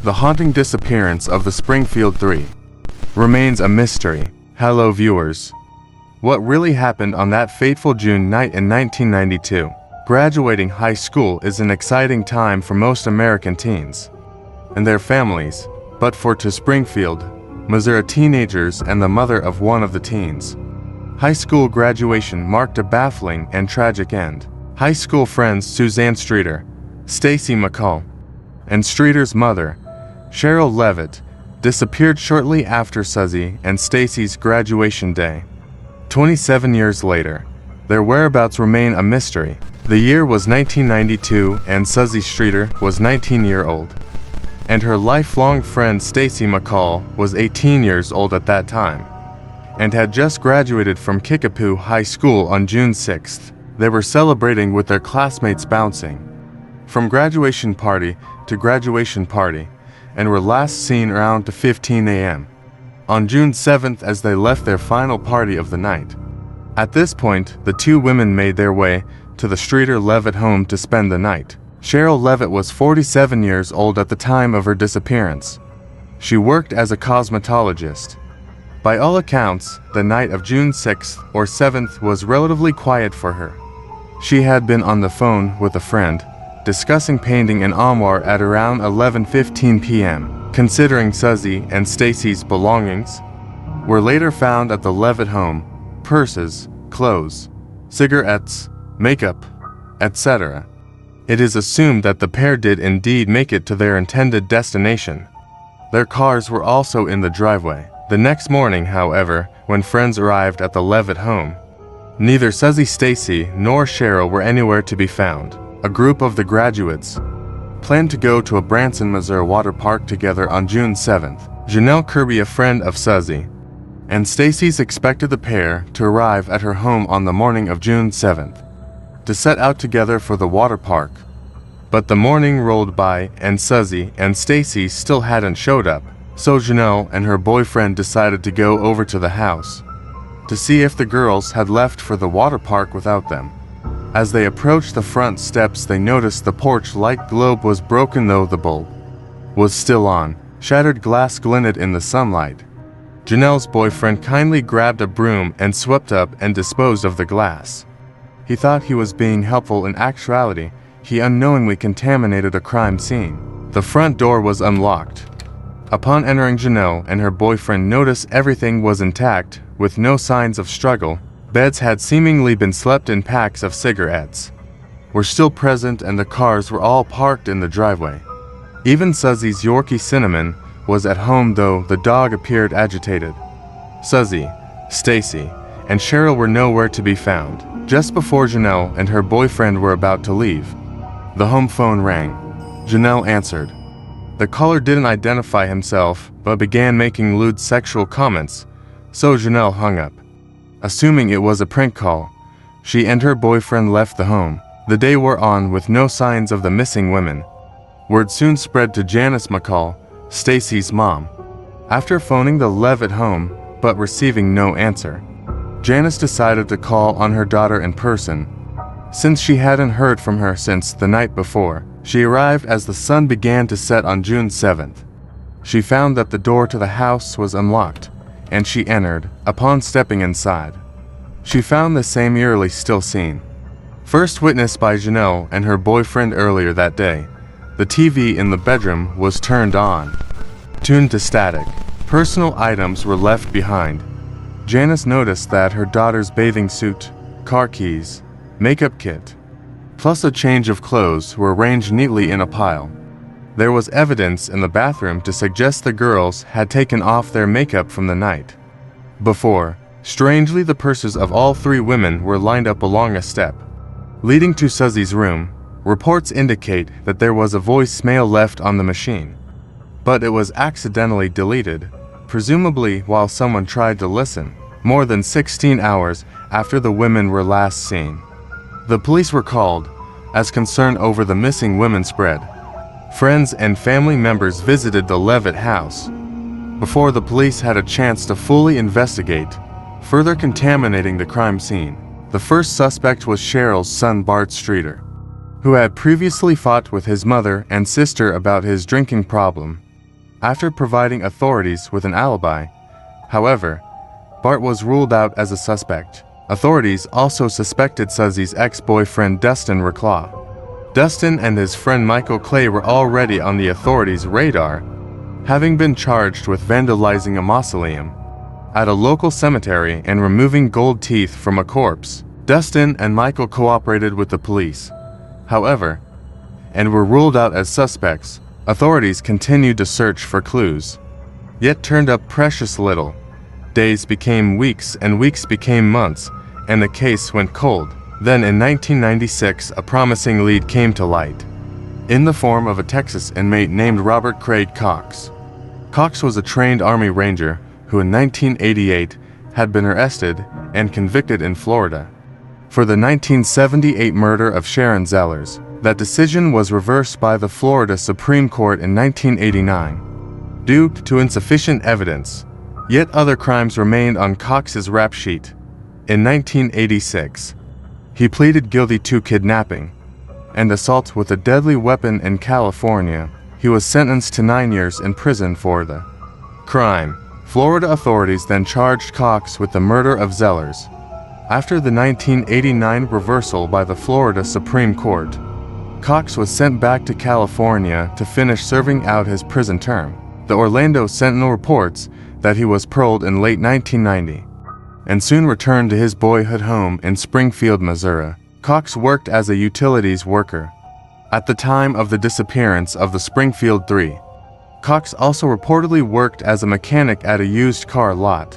The haunting disappearance of the Springfield 3 remains a mystery. Hello viewers. What really happened on that fateful June night in 1992? Graduating high school is an exciting time for most American teens and their families, but for two Springfield, Missouri teenagers and the mother of one of the teens, high school graduation marked a baffling and tragic end. High school friends Suzie Streeter, Stacy McCall, and Streeter's mother, Sherrill Levitt, disappeared shortly after Suzie and Stacy's graduation day. 27 years later, their whereabouts remain a mystery. The year was 1992 and Suzie Streeter was 19-year-old. And her lifelong friend Stacy McCall was 18 years old at that time, and had just graduated from Kickapoo High School on June 6th. They were celebrating with their classmates bouncing from graduation party to graduation party, and were last seen around 15 a.m. on June 7th as they left their final party of the night. At this point, the two women made their way to the Streeter Levitt home to spend the night. Sherrill Levitt was 47 years old at the time of her disappearance. She worked as a cosmetologist. By all accounts, the night of June 6th or 7th was relatively quiet for her. She had been on the phone with a friend, discussing painting an armoire at around 11:15 p.m. Considering Suzie and Stacy's belongings were later found at the Levitt home, purses, clothes, cigarettes, makeup, etc. It is assumed that the pair did indeed make it to their intended destination. Their cars were also in the driveway. The next morning, however, when friends arrived at the Levitt home, neither Suzie, Stacy, nor Sherrill were anywhere to be found. A group of the graduates planned to go to a Branson, Missouri water park together on June 7th. Janelle Kirby, a friend of Suzie and Stacy's, expected the pair to arrive at her home on the morning of June 7th to set out together for the water park. But the morning rolled by and Suzie and Stacy still hadn't showed up, so Janelle and her boyfriend decided to go over to the house to see if the girls had left for the water park without them. As they approached the front steps, they noticed the porch light globe was broken, though the bulb was still on. Shattered glass glinted in the sunlight. Janelle's boyfriend kindly grabbed a broom and swept up and disposed of the glass. He thought he was being helpful. In actuality, he unknowingly contaminated a crime scene. The front door was unlocked. Upon entering, Janelle and her boyfriend noticed everything was intact, with no signs of struggle. Beds had seemingly been slept in. Packs of cigarettes were still present, and the cars were all parked in the driveway. Even Suzie's Yorkie Cinnamon was at home, though the dog appeared agitated. Suzie, Stacy, and Sherrill were nowhere to be found. Just before Janelle and her boyfriend were about to leave, the home phone rang. Janelle answered. The caller didn't identify himself, but began making lewd sexual comments, so Janelle hung up. Assuming it was a prank call, she and her boyfriend left the home. The day wore on with no signs of the missing women. Word soon spread to Janice McCall, Stacy's mom. After phoning the Levitt home, but receiving no answer, Janice decided to call on her daughter in person. Since she hadn't heard from her since the night before, she arrived as the sun began to set on June 7th. She found that the door to the house was unlocked, and she entered. Upon stepping inside, she found the same eerily still scene, first witnessed by Janelle and her boyfriend earlier that day. The TV in the bedroom was turned on, tuned to static. Personal items were left behind. Janice noticed that her daughter's bathing suit, car keys, makeup kit, plus a change of clothes were arranged neatly in a pile. There was evidence in the bathroom to suggest the girls had taken off their makeup from the night before. Strangely, the purses of all three women were lined up along a step leading to Suzie's room. Reports indicate that there was a voicemail left on the machine, but it was accidentally deleted, presumably while someone tried to listen, more than 16 hours after the women were last seen. The police were called as concern over the missing women spread. Friends and family members visited the Levitt house before the police had a chance to fully investigate, further contaminating the crime scene. The first suspect was Sherrill's son Bart Streeter, who had previously fought with his mother and sister about his drinking problem. after providing authorities with an alibi. However, Bart was ruled out as a suspect. Authorities also suspected Suzie's ex-boyfriend Dustin Reclaw. Dustin and his friend Michael Clay were already on the authorities' radar, having been charged with vandalizing a mausoleum at a local cemetery and removing gold teeth from a corpse. Dustin and Michael cooperated with the police, however, and were ruled out as suspects. Authorities continued to search for clues, yet turned up precious little. Days became weeks and weeks became months, and the case went cold. Then in 1996, a promising lead came to light, in the form of a Texas inmate named Robert Craig Cox. Cox was a trained Army Ranger who in 1988 had been arrested and convicted in Florida for the 1978 murder of Sharon Zellers. That decision was reversed by the Florida Supreme Court in 1989 due to insufficient evidence. Yet other crimes remained on Cox's rap sheet. In 1986, he pleaded guilty to kidnapping and assault with a deadly weapon in California. He was sentenced to 9 years in prison for the crime. Florida authorities then charged Cox with the murder of Zellers. After the 1989 reversal by the Florida Supreme Court, Cox was sent back to California to finish serving out his prison term. The Orlando Sentinel reports that he was paroled in late 1990 and soon returned to his boyhood home in Springfield, Missouri. Cox worked as a utilities worker at the time of the disappearance of the Springfield 3. Cox also reportedly worked as a mechanic at a used car lot,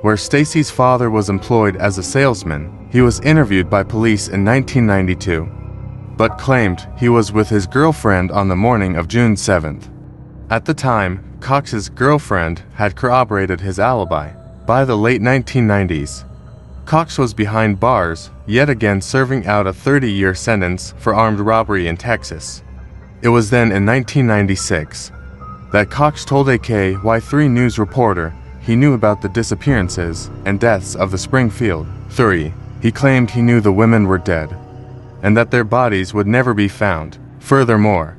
where Stacy's father was employed as a salesman. He was interviewed by police in 1992, but claimed he was with his girlfriend on the morning of June 7th. At the time, Cox's girlfriend had corroborated his alibi. By the late 1990s, Cox was behind bars, yet again serving out a 30-year sentence for armed robbery in Texas. It was then in 1996 that Cox told a KY3 News reporter he knew about the disappearances and deaths of the Springfield 3. He claimed he knew the women were dead and that their bodies would never be found. Furthermore,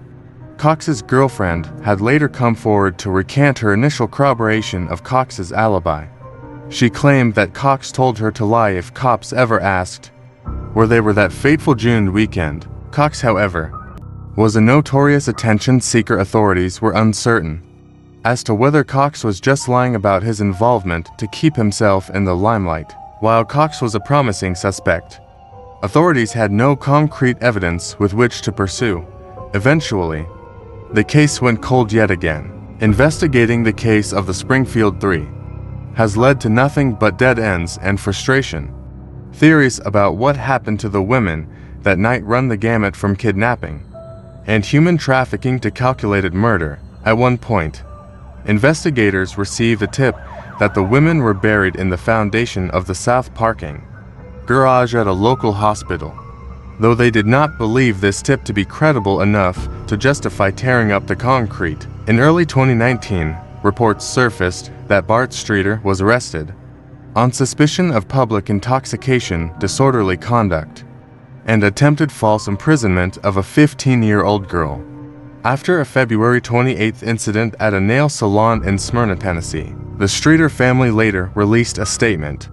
Cox's girlfriend had later come forward to recant her initial corroboration of Cox's alibi. She claimed that Cox told her to lie if cops ever asked where they were that fateful June weekend. Cox, however, was a notorious attention seeker. Authorities were uncertain as to whether Cox was just lying about his involvement to keep himself in the limelight. While Cox was a promising suspect, authorities had no concrete evidence with which to pursue. Eventually, the case went cold yet again. Investigating the case of the Springfield 3 has led to nothing but dead ends and frustration. Theories about what happened to the women that night run the gamut from kidnapping and human trafficking to calculated murder. At one point, investigators received a tip that the women were buried in the foundation of the south parking garage at a local hospital, though they did not believe this tip to be credible enough to justify tearing up the concrete. In early 2019, reports surfaced that Bart Streeter was arrested on suspicion of public intoxication, disorderly conduct, and attempted false imprisonment of a 15-year-old girl. After a February 28 incident at a nail salon in Smyrna, Tennessee, the Streeter family later released a statement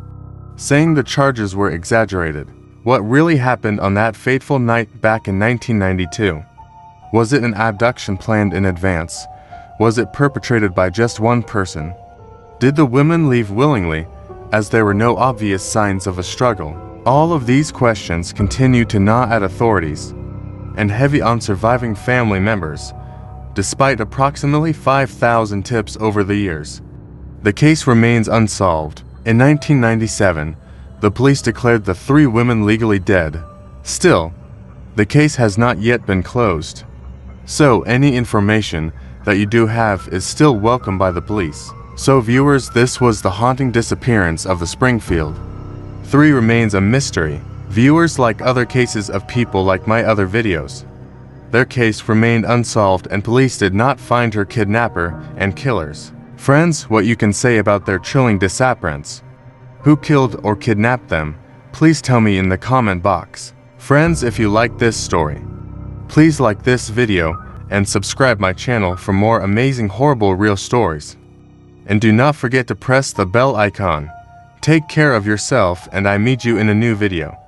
saying the charges were exaggerated. What really happened on that fateful night back in 1992? Was it an abduction planned in advance? Was it perpetrated by just one person? Did the women leave willingly, as there were no obvious signs of a struggle? All of these questions continue to gnaw at authorities and heavy on surviving family members, despite approximately 5,000 tips over the years. The case remains unsolved. In 1997, the police declared the 3 women legally dead. Still, the case has not yet been closed. So any information that you do have is still welcome by the police. So viewers, this was the haunting disappearance of the Springfield 3 remains a mystery. Viewers, like other cases of people like my other videos, their case remained unsolved and police did not find her kidnapper and killers. Friends, what you can say about their chilling disappearance? Who killed or kidnapped them? Please tell me in the comment box. Friends, if you like this story, please like this video and subscribe my channel for more amazing horrible real stories. And do not forget to press the bell icon. Take care of yourself and I meet you in a new video.